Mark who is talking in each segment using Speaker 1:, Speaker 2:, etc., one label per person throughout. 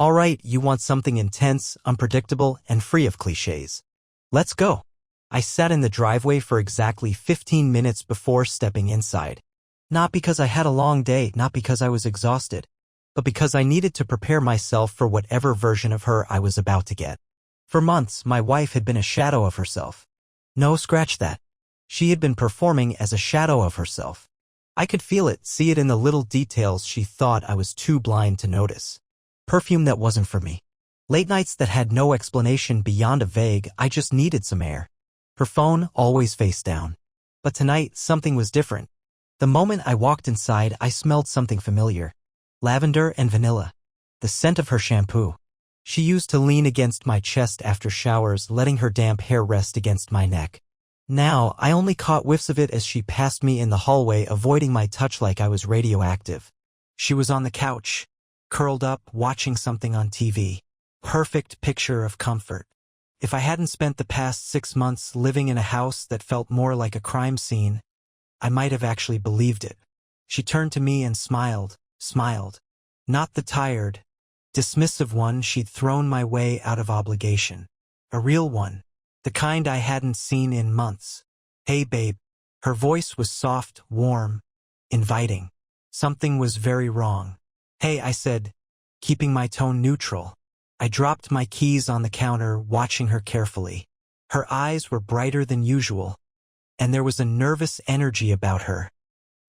Speaker 1: All right, you want something intense, unpredictable, and free of cliches. Let's go. I sat in the driveway for exactly 15 minutes before stepping inside. Not because I had a long day, not because I was exhausted, but because I needed to prepare myself for whatever version of her I was about to get. For months, my wife had been a shadow of herself. No, scratch that. She had been performing as a shadow of herself. I could feel it, see it in the little details she thought I was too blind to notice. Perfume that wasn't for me. Late nights that had no explanation beyond a vague, I just needed some air. Her phone always face down. But tonight, something was different. The moment I walked inside, I smelled something familiar. Lavender and vanilla. The scent of her shampoo. She used to lean against my chest after showers, letting her damp hair rest against my neck. Now, I only caught whiffs of it as she passed me in the hallway, avoiding my touch like I was radioactive. She was on the couch, curled up, watching something on TV. Perfect picture of comfort. If I hadn't spent the past 6 months living in a house that felt more like a crime scene, I might have actually believed it. She turned to me and smiled. Not the tired, dismissive one she'd thrown my way out of obligation. A real one. The kind I hadn't seen in months. Hey, babe. Her voice was soft, warm, inviting. Something was very wrong. Hey, I said, keeping my tone neutral. I dropped my keys on the counter, watching her carefully. Her eyes were brighter than usual, and there was a nervous energy about her,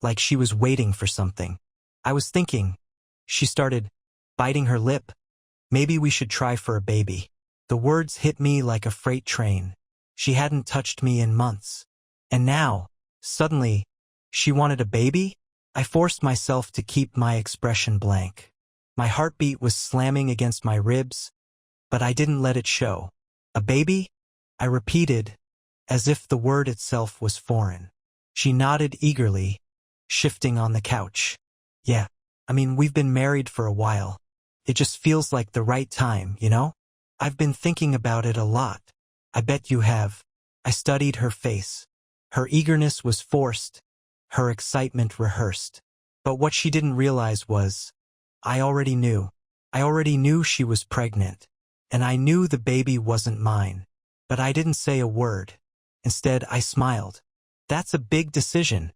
Speaker 1: like she was waiting for something. I was thinking. She started, biting her lip. Maybe we should try for a baby. The words hit me like a freight train. She hadn't touched me in months. And now, suddenly, she wanted a baby? I forced myself to keep my expression blank. My heartbeat was slamming against my ribs, but I didn't let it show. A baby? I repeated, as if the word itself was foreign. She nodded eagerly, shifting on the couch. Yeah, we've been married for a while. It just feels like the right time, you know? I've been thinking about it a lot. I bet you have. I studied her face. Her eagerness was forced, her excitement rehearsed. But what she didn't realize was, I already knew. I already knew she was pregnant, and I knew the baby wasn't mine. But I didn't say a word. Instead, I smiled. That's a big decision,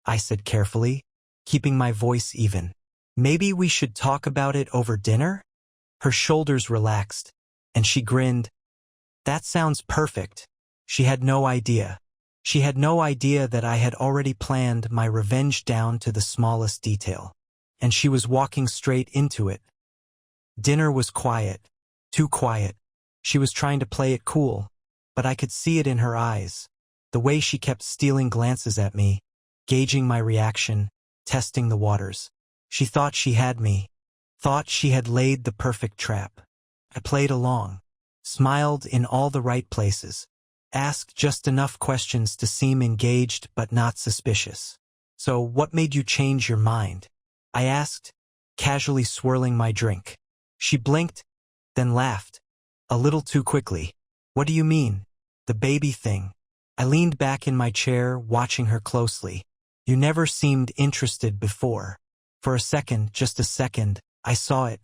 Speaker 1: I said carefully, keeping my voice even. Maybe we should talk about it over dinner? Her shoulders relaxed, and she grinned. That sounds perfect. She had no idea. She had no idea that I had already planned my revenge down to the smallest detail. And she was walking straight into it. Dinner was quiet. Too quiet. She was trying to play it cool, but I could see it in her eyes. The way she kept stealing glances at me, gauging my reaction, testing the waters. She thought she had me. Thought she had laid the perfect trap. I played along. Smiled in all the right places. Asked just enough questions to seem engaged but not suspicious. So what made you change your mind? I asked, casually swirling my drink. She blinked, then laughed. A little too quickly. What do you mean? The baby thing. I leaned back in my chair, watching her closely. You never seemed interested before. For a second, just a second, I saw it.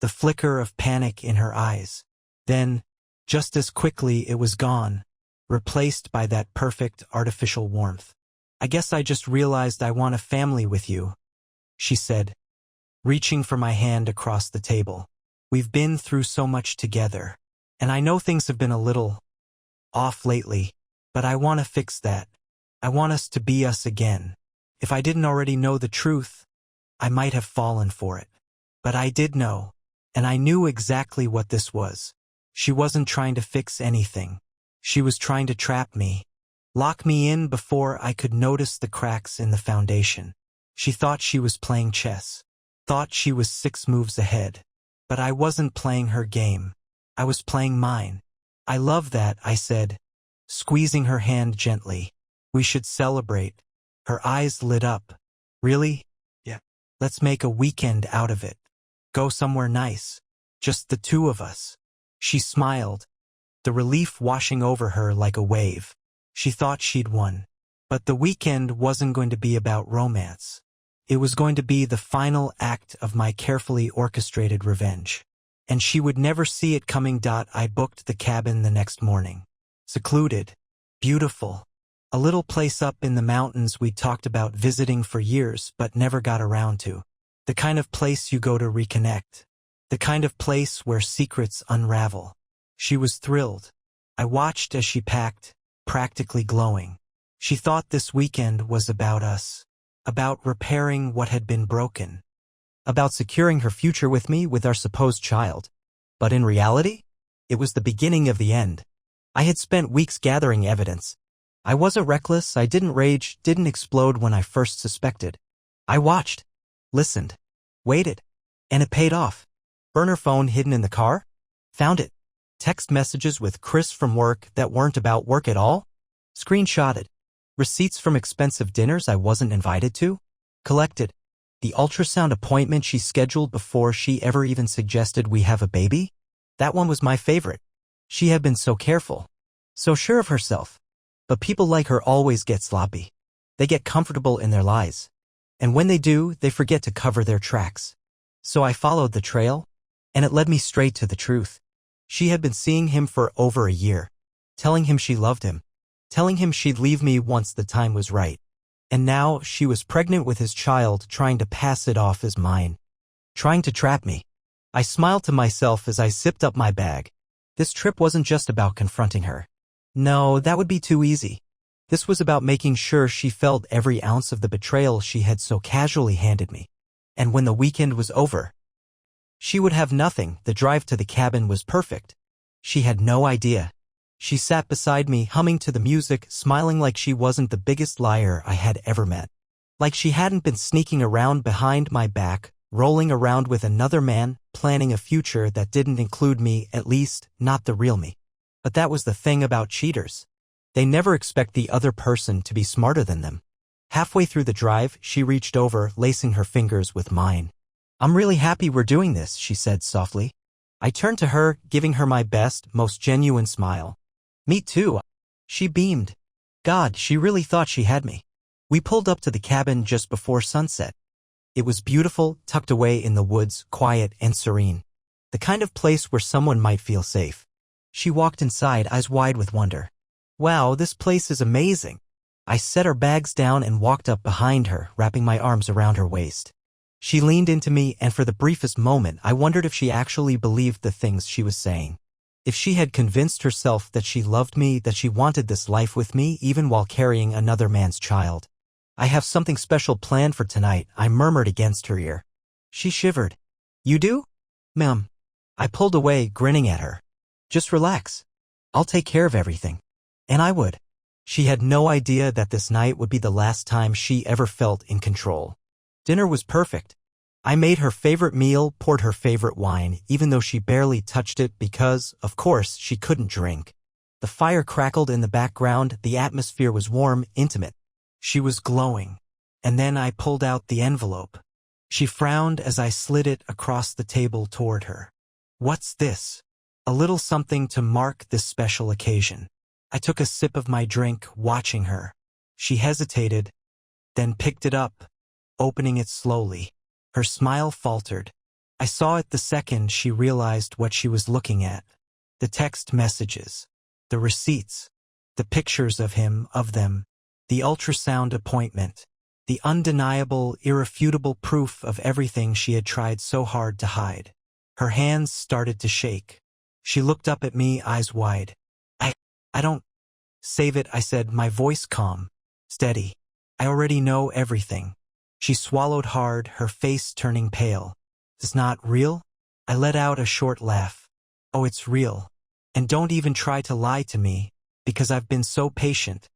Speaker 1: The flicker of panic in her eyes. Then, just as quickly, it was gone, replaced by that perfect artificial warmth. I guess I just realized I want a family with you, she said, reaching for my hand across the table. We've been through so much together, and I know things have been a little off lately, but I want to fix that. I want us to be us again. If I didn't already know the truth, I might have fallen for it. But I did know, and I knew exactly what this was. She wasn't trying to fix anything. She was trying to trap me, lock me in before I could notice the cracks in the foundation. She thought she was playing chess, thought she was 6 moves ahead. But I wasn't playing her game. I was playing mine. I love that, I said, squeezing her hand gently. We should celebrate. Her eyes lit up. Really? Yeah. Let's make a weekend out of it. Go somewhere nice. Just the two of us. She smiled, the relief washing over her like a wave. She thought she'd won. But the weekend wasn't going to be about romance. It was going to be the final act of my carefully orchestrated revenge. and she would never see it coming. I booked the cabin the next morning. Secluded. Beautiful. A little place up in the mountains we talked about visiting for years but never got around to. The kind of place you go to reconnect. The kind of place where secrets unravel. She was thrilled. I watched as she packed, practically glowing. She thought this weekend was about us. About repairing what had been broken. About securing her future with me, with our supposed child. But in reality, it was the beginning of the end. I had spent weeks gathering evidence. I wasn't reckless, I didn't rage, didn't explode when I first suspected. I watched, listened, waited, and it paid off. Burner phone hidden in the car? Found it. Text messages with Chris from work that weren't about work at all? Screenshotted. Receipts from expensive dinners I wasn't invited to? Collected. The ultrasound appointment she scheduled before she ever even suggested we have a baby? That one was my favorite. She had been so careful. So sure of herself. But people like her always get sloppy. They get comfortable in their lies. And when they do, they forget to cover their tracks. So I followed the trail, and it led me straight to the truth. She had been seeing him for over a year, telling him she loved him, telling him she'd leave me once the time was right. And now she was pregnant with his child, trying to pass it off as mine. Trying to trap me. I smiled to myself as I zipped up my bag. This trip wasn't just about confronting her. No, that would be too easy. This was about making sure she felt every ounce of the betrayal she had so casually handed me. And when the weekend was over, she would have nothing. The drive to the cabin was perfect. She had no idea. She sat beside me, humming to the music, smiling like she wasn't the biggest liar I had ever met. Like she hadn't been sneaking around behind my back, rolling around with another man, planning a future that didn't include me, at least not the real me. But that was the thing about cheaters. They never expect the other person to be smarter than them. Halfway through the drive, she reached over, lacing her fingers with mine. "I'm really happy we're doing this," she said softly. I turned to her, giving her my best, most genuine smile. "Me too." She beamed. God, she really thought she had me. We pulled up to the cabin just before sunset. It was beautiful, tucked away in the woods, quiet and serene. The kind of place where someone might feel safe. She walked inside, eyes wide with wonder. "Wow, this place is amazing." I set our bags down and walked up behind her, wrapping my arms around her waist. She leaned into me, and for the briefest moment, I wondered if she actually believed the things she was saying. If she had convinced herself that she loved me, that she wanted this life with me, even while carrying another man's child. "I have something special planned for tonight," I murmured against her ear. She shivered. "You do?" "Ma'am." I pulled away, grinning at her. "Just relax. I'll take care of everything." And I would. She had no idea that this night would be the last time she ever felt in control. Dinner was perfect. I made her favorite meal, poured her favorite wine, even though she barely touched it because, of course, she couldn't drink. The fire crackled in the background, the atmosphere was warm, intimate. She was glowing. And then I pulled out the envelope. She frowned as I slid it across the table toward her. "What's this?" "A little something to mark this special occasion." I took a sip of my drink, watching her. She hesitated, then picked it up, opening it slowly. Her smile faltered. I saw it the second she realized what she was looking at. The text messages, the receipts, the pictures of him, of them, the ultrasound appointment, the undeniable, irrefutable proof of everything she had tried so hard to hide. Her hands started to shake. She looked up at me, eyes wide. I don't. "Save it," I said, my voice calm, steady. "I already know everything." She swallowed hard, her face turning pale. "It's not real?" I let out a short laugh. "Oh, it's real. And don't even try to lie to me, because I've been so patient,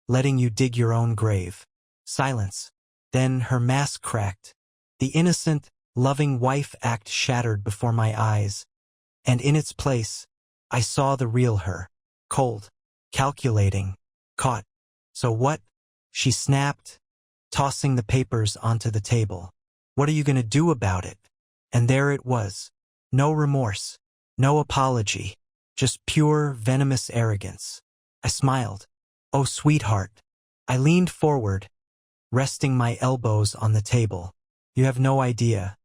Speaker 1: letting you dig your own grave." Silence. Then her mask cracked. The innocent, loving wife act shattered before my eyes. And in its place, I saw the real her. Cold. Calculating. Caught. "So what?" she snapped, tossing the papers onto the table. "What are you going to do about it?" And there it was. No remorse. No apology. Just pure, venomous arrogance. I smiled. "Oh, sweetheart." I leaned forward, resting my elbows on the table. "You have no idea."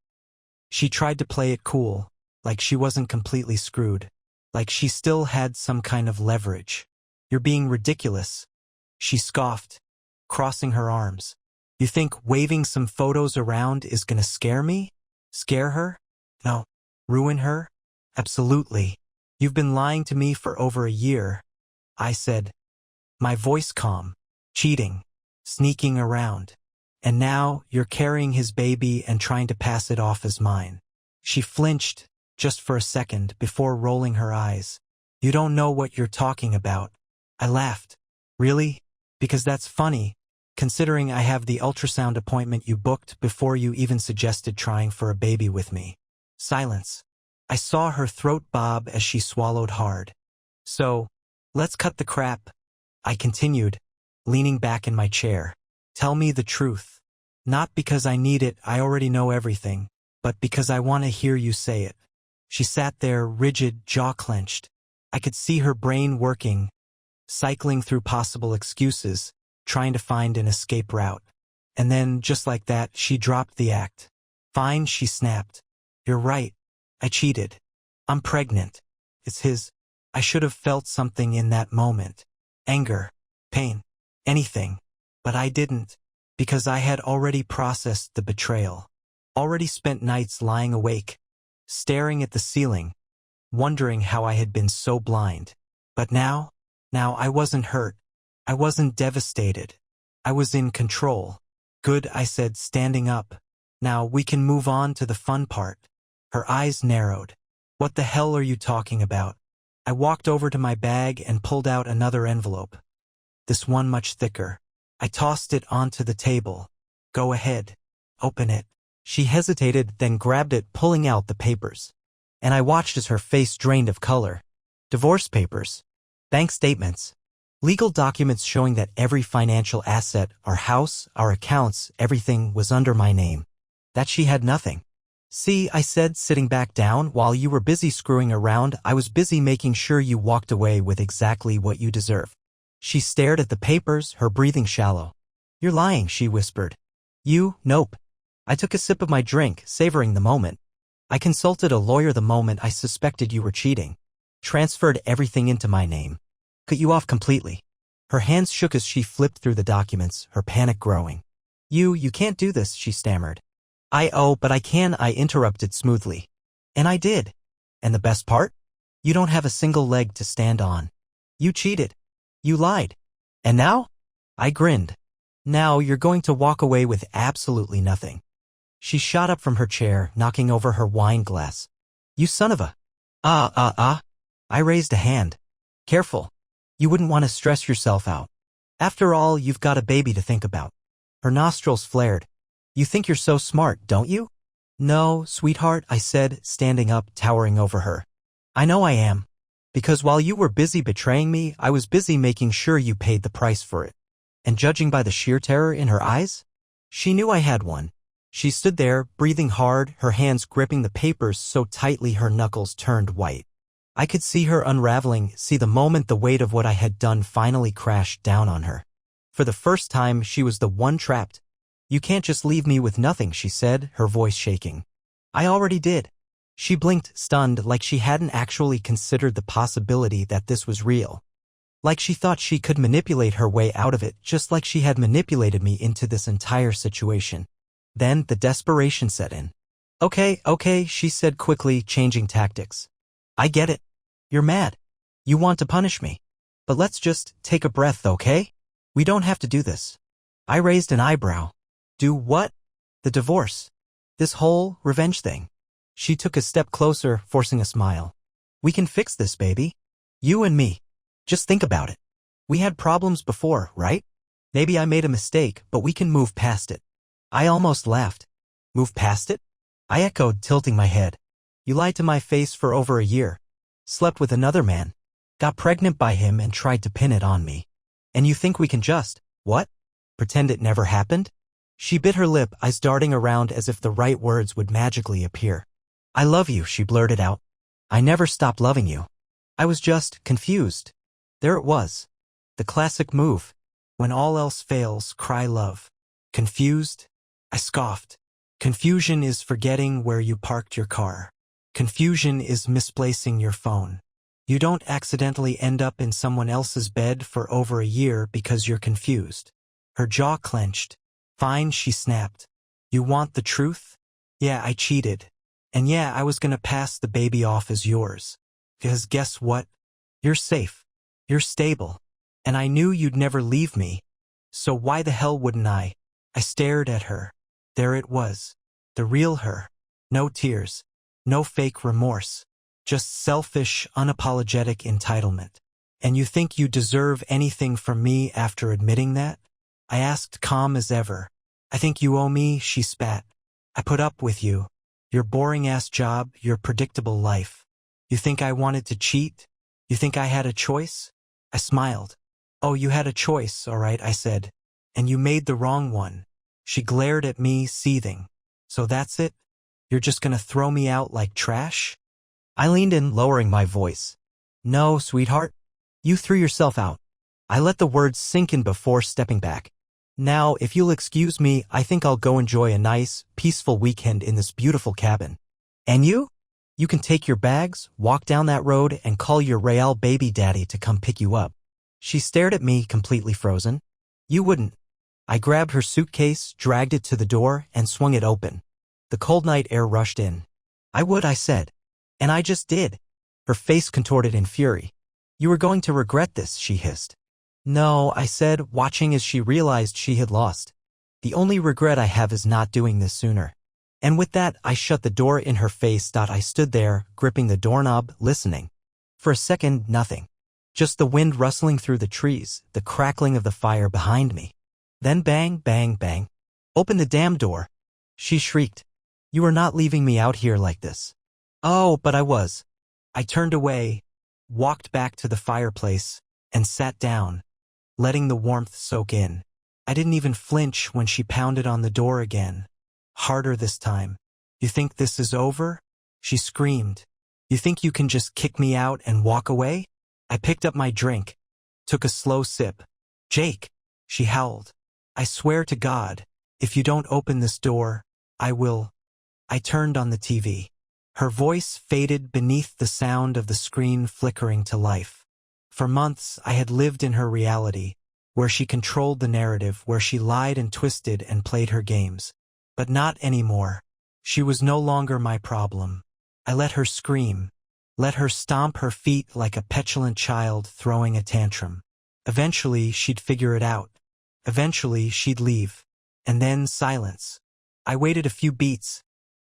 Speaker 1: She tried to play it cool. like she wasn't completely screwed, like she still had some kind of leverage. "You're being ridiculous," she scoffed, crossing her arms. "You think waving some photos around is gonna scare me? Scare her? No. Ruin her? Absolutely. You've been lying to me for over a year," I said, my voice calm. "Cheating. Sneaking around. And now you're carrying his baby and trying to pass it off as mine." She flinched just for a second before rolling her eyes. "You don't know what you're talking about." I laughed. "Really? Because that's funny, considering I have the ultrasound appointment you booked before you even suggested trying for a baby with me." Silence. I saw her throat bob as she swallowed hard. "So, let's cut the crap," I continued, leaning back in my chair. "Tell me the truth. Not because I need it, I already know everything, but because I want to hear you say it." She sat there, rigid, jaw clenched. I could see her brain working, cycling through possible excuses, trying to find an escape route. And then, just like that, she dropped the act. "Fine," she snapped. "You're right. I cheated. I'm pregnant. It's his." I should have felt something in that moment. Anger, pain, anything. But I didn't, because I had already processed the betrayal. Already spent nights lying awake, staring at the ceiling, wondering how I had been so blind. But now I wasn't hurt. I wasn't devastated. I was in control. "Good," I said, standing up. "Now we can move on to the fun part." Her eyes narrowed. "What the hell are you talking about?" I walked over to my bag and pulled out another envelope. This one much thicker. I tossed it onto the table. "Go ahead. Open it." She hesitated, then grabbed it, pulling out the papers. And I watched as her face drained of color. Divorce papers. Bank statements. Legal documents showing that every financial asset, our house, our accounts, everything was under my name. That she had nothing. "See," I said, sitting back down, "while you were busy screwing around, I was busy making sure you walked away with exactly what you deserve." She stared at the papers, her breathing shallow. "You're lying," she whispered. Nope." I took a sip of my drink, savoring the moment. "I consulted a lawyer the moment I suspected you were cheating. Transferred everything into my name. Cut you off completely." Her hands shook as she flipped through the documents, her panic growing. You can't do this," she stammered. But I can," I interrupted smoothly. "And I did. And the best part? You don't have a single leg to stand on. You cheated. You lied. And now?" I grinned. "Now you're going to walk away with absolutely nothing." She shot up from her chair, knocking over her wine glass. "You son of a..." I raised a hand. "Careful. You wouldn't want to stress yourself out. After all, you've got a baby to think about." Her nostrils flared. "You think you're so smart, don't you?" "No, sweetheart," I said, standing up, towering over her. "I know I am. Because while you were busy betraying me, I was busy making sure you paid the price for it." And judging by the sheer terror in her eyes, she knew I had one. She stood there, breathing hard, her hands gripping the papers so tightly her knuckles turned white. I could see her unraveling, see the moment the weight of what I had done finally crashed down on her. For the first time, she was the one trapped. "You can't just leave me with nothing," she said, her voice shaking. "I already did." She blinked, stunned, like she hadn't actually considered the possibility that this was real. Like she thought she could manipulate her way out of it, just like she had manipulated me into this entire situation. Then the desperation set in. Okay, she said quickly, changing tactics. "I get it. You're mad. You want to punish me. But let's just take a breath, okay? We don't have to do this." I raised an eyebrow. "Do what?" "The divorce. This whole revenge thing." She took a step closer, forcing a smile. "We can fix this, baby. You and me. Just think about it. We had problems before, right? Maybe I made a mistake, but we can move past it." I almost laughed. "Move past it?" I echoed, tilting my head. "You lied to my face for over a year. Slept with another man. Got pregnant by him and tried to pin it on me. And you think we can just, what? Pretend it never happened?" She bit her lip, eyes darting around as if the right words would magically appear. "I love you," she blurted out. "I never stopped loving you. I was just confused." There it was. The classic move. When all else fails, cry love. Confused? I scoffed. Confusion is forgetting where you parked your car. Confusion is misplacing your phone. You don't accidentally end up in someone else's bed for over a year because you're confused. Her jaw clenched. Fine, she snapped. You want the truth? Yeah, I cheated. And yeah, I was gonna pass the baby off as yours. Because guess what? You're safe. You're stable. And I knew you'd never leave me. So why the hell wouldn't I? I stared at her. There it was. The real her. No tears. No fake remorse. Just selfish, unapologetic entitlement. And you think you deserve anything from me after admitting that? I asked, calm as ever. I think you owe me, she spat. I put up with you. Your boring-ass job, your predictable life. You think I wanted to cheat? You think I had a choice? I smiled. Oh, you had a choice, all right, I said. And you made the wrong one. She glared at me, seething. So that's it? You're just gonna throw me out like trash? I leaned in, lowering my voice. No, sweetheart. You threw yourself out. I let the words sink in before stepping back. Now, if you'll excuse me, I think I'll go enjoy a nice, peaceful weekend in this beautiful cabin. And you? You can take your bags, walk down that road, and call your Real baby daddy to come pick you up. She stared at me, completely frozen. You wouldn't. I grabbed her suitcase, dragged it to the door, and swung it open. The cold night air rushed in. I would, I said. And I just did. Her face contorted in fury. You were going to regret this, she hissed. No, I said, watching as she realized she had lost. The only regret I have is not doing this sooner. And with that, I shut the door in her face. I stood there, gripping the doorknob, listening. For a second, nothing. Just the wind rustling through the trees, the crackling of the fire behind me. Then bang, bang, bang. Open the damn door. She shrieked. You are not leaving me out here like this. Oh, but I was. I turned away, walked back to the fireplace, and sat down, letting the warmth soak in. I didn't even flinch when she pounded on the door again. Harder this time. You think this is over? She screamed. You think you can just kick me out and walk away? I picked up my drink, took a slow sip. Jake, she howled. I swear to God, if you don't open this door, I will. I turned on the TV. Her voice faded beneath the sound of the screen flickering to life. For months, I had lived in her reality, where she controlled the narrative, where she lied and twisted and played her games. But not anymore. She was no longer my problem. I let her scream, let her stomp her feet like a petulant child throwing a tantrum. Eventually, she'd figure it out. Eventually, she'd leave. And then silence. I waited a few beats,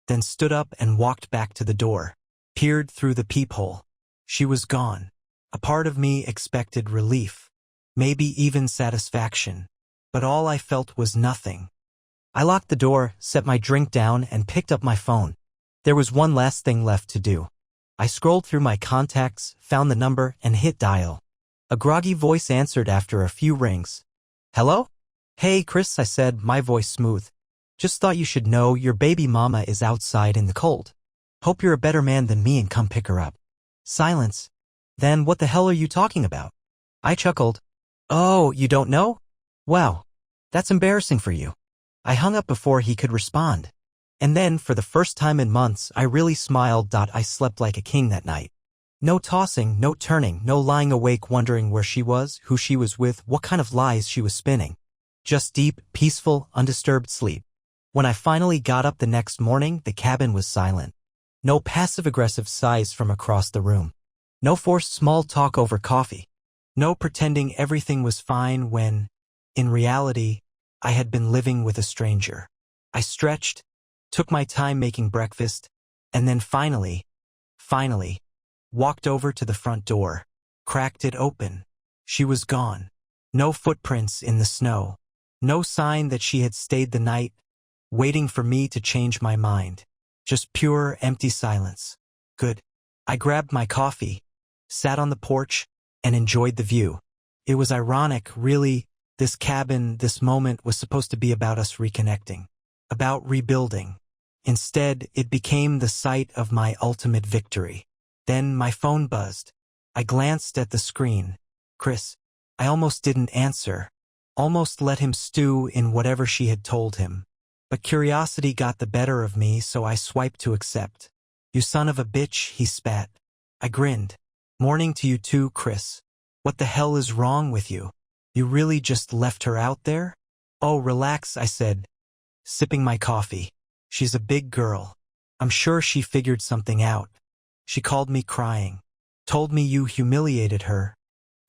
Speaker 1: then stood up and walked back to the door, peered through the peephole. She was gone. A part of me expected relief, maybe even satisfaction, but all I felt was nothing. I locked the door, set my drink down, and picked up my phone. There was one last thing left to do. I scrolled through my contacts, found the number, and hit dial. A groggy voice answered after a few rings. Hello? Hey, Chris, I said, my voice smooth. Just thought you should know your baby mama is outside in the cold. Hope you're a better man than me and come pick her up. Silence. Then what the hell are you talking about? I chuckled. Oh, you don't know? Wow. That's embarrassing for you. I hung up before he could respond. And then, for the first time in months, I really smiled. I slept like a king that night. No tossing, no turning, no lying awake wondering where she was, who she was with, what kind of lies she was spinning. Just deep, peaceful, undisturbed sleep. When I finally got up the next morning, the cabin was silent. No passive-aggressive sighs from across the room. No forced small talk over coffee. No pretending everything was fine when, in reality, I had been living with a stranger. I stretched, took my time making breakfast, and then finally, walked over to the front door, cracked it open. She was gone. No footprints in the snow. No sign that she had stayed the night, waiting for me to change my mind. Just pure, empty silence. Good. I grabbed my coffee, sat on the porch, and enjoyed the view. It was ironic, really. This cabin, this moment was supposed to be about us reconnecting, about rebuilding. Instead, it became the site of my ultimate victory. Then my phone buzzed. I glanced at the screen. Chris. I almost didn't answer. Almost let him stew in whatever she had told him. But curiosity got the better of me, so I swiped to accept. You son of a bitch, he spat. I grinned. Morning to you too, Chris. What the hell is wrong with you? You really just left her out there? Oh, relax, I said, sipping my coffee. She's a big girl. I'm sure she figured something out. She called me crying. Told me you humiliated her.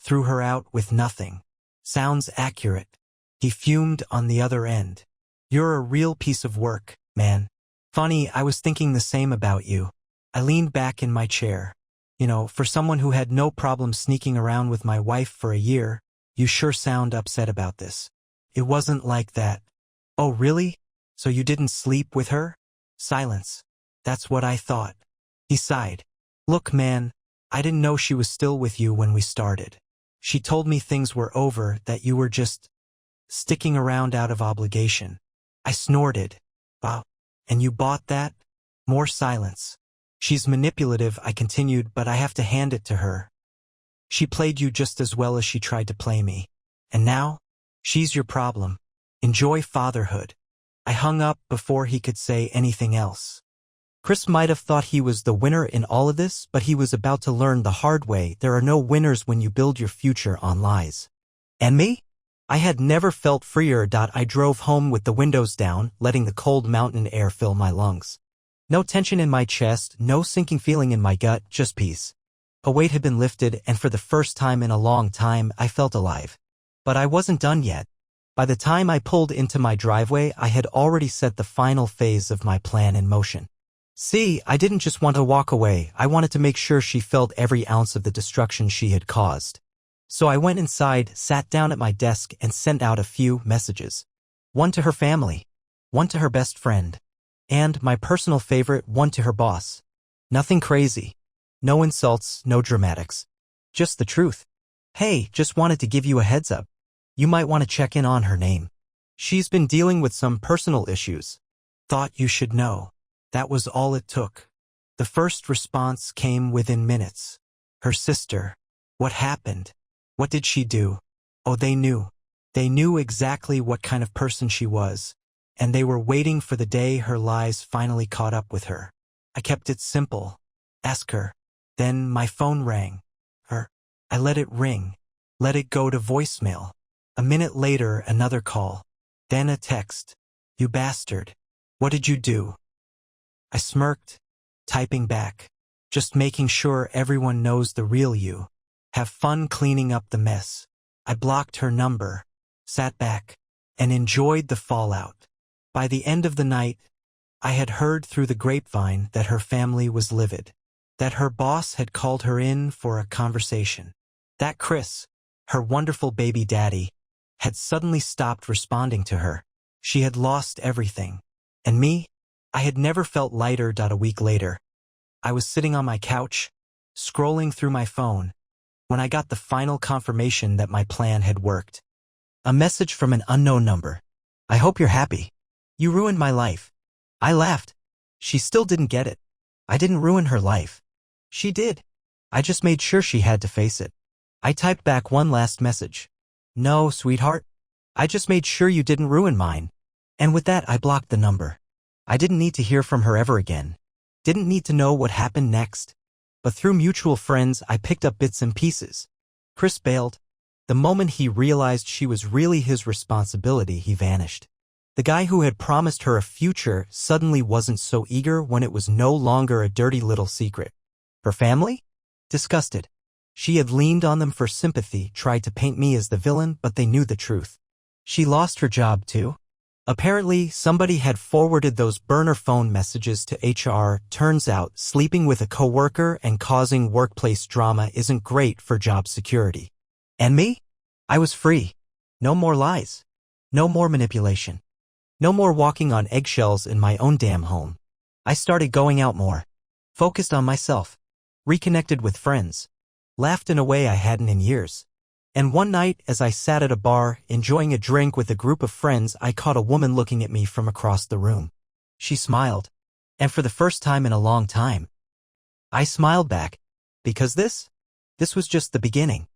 Speaker 1: Threw her out with nothing. Sounds accurate. He fumed on the other end. You're a real piece of work, man. Funny, I was thinking the same about you. I leaned back in my chair. You know, for someone who had no problem sneaking around with my wife for a year, you sure sound upset about this. It wasn't like that. Oh, really? So you didn't sleep with her? Silence. That's what I thought. He sighed. Look, man, I didn't know she was still with you when we started. She told me things were over, that you were just sticking around out of obligation. I snorted. Wow. And you bought that? More silence. She's manipulative, I continued, but I have to hand it to her. She played you just as well as she tried to play me. And now? She's your problem. Enjoy fatherhood. I hung up before he could say anything else. Chris might have thought he was the winner in all of this, but he was about to learn the hard way. There are no winners when you build your future on lies. And me? I had never felt freer. I drove home with the windows down, letting the cold mountain air fill my lungs. No tension in my chest, no sinking feeling in my gut, just peace. A weight had been lifted, and for the first time in a long time, I felt alive. But I wasn't done yet. By the time I pulled into my driveway, I had already set the final phase of my plan in motion. See, I didn't just want to walk away, I wanted to make sure she felt every ounce of the destruction she had caused. So I went inside, sat down at my desk, and sent out a few messages. One to her family, one to her best friend, and, my personal favorite, one to her boss. Nothing crazy. No insults, no dramatics. Just the truth. Hey, just wanted to give you a heads up. You might want to check in on her name. She's been dealing with some personal issues. Thought you should know. That was all it took. The first response came within minutes. Her sister. What happened? What did she do? Oh, they knew. They knew exactly what kind of person she was, and they were waiting for the day her lies finally caught up with her. I kept it simple. Ask her. Then my phone rang. I let it ring. Let it go to voicemail. A minute later, another call. Then a text. You bastard. What did you do? I smirked, typing back. Just making sure everyone knows the real you. Have fun cleaning up the mess. I blocked her number, sat back, and enjoyed the fallout. By the end of the night, I had heard through the grapevine that her family was livid. That her boss had called her in for a conversation. That Chris, her wonderful baby daddy, had suddenly stopped responding to her. She had lost everything. And me? I had never felt lighter. A week later, I was sitting on my couch, scrolling through my phone, when I got the final confirmation that my plan had worked. A message from an unknown number. I hope you're happy. You ruined my life. I laughed. She still didn't get it. I didn't ruin her life. She did. I just made sure she had to face it. I typed back one last message. No, sweetheart. I just made sure you didn't ruin mine. And with that, I blocked the number. I didn't need to hear from her ever again. Didn't need to know what happened next. But through mutual friends, I picked up bits and pieces. Chris bailed. The moment he realized she was really his responsibility, he vanished. The guy who had promised her a future suddenly wasn't so eager when it was no longer a dirty little secret. Her family? Disgusted. She had leaned on them for sympathy, tried to paint me as the villain, but they knew the truth. She lost her job too. Apparently, somebody had forwarded those burner phone messages to HR. Turns out, sleeping with a coworker and causing workplace drama isn't great for job security. And me? I was free. No more lies. No more manipulation. No more walking on eggshells in my own damn home. I started going out more. Focused on myself. Reconnected with friends. Laughed in a way I hadn't in years. And one night, as I sat at a bar, enjoying a drink with a group of friends, I caught a woman looking at me from across the room. She smiled. And for the first time in a long time, I smiled back. Because this was just the beginning.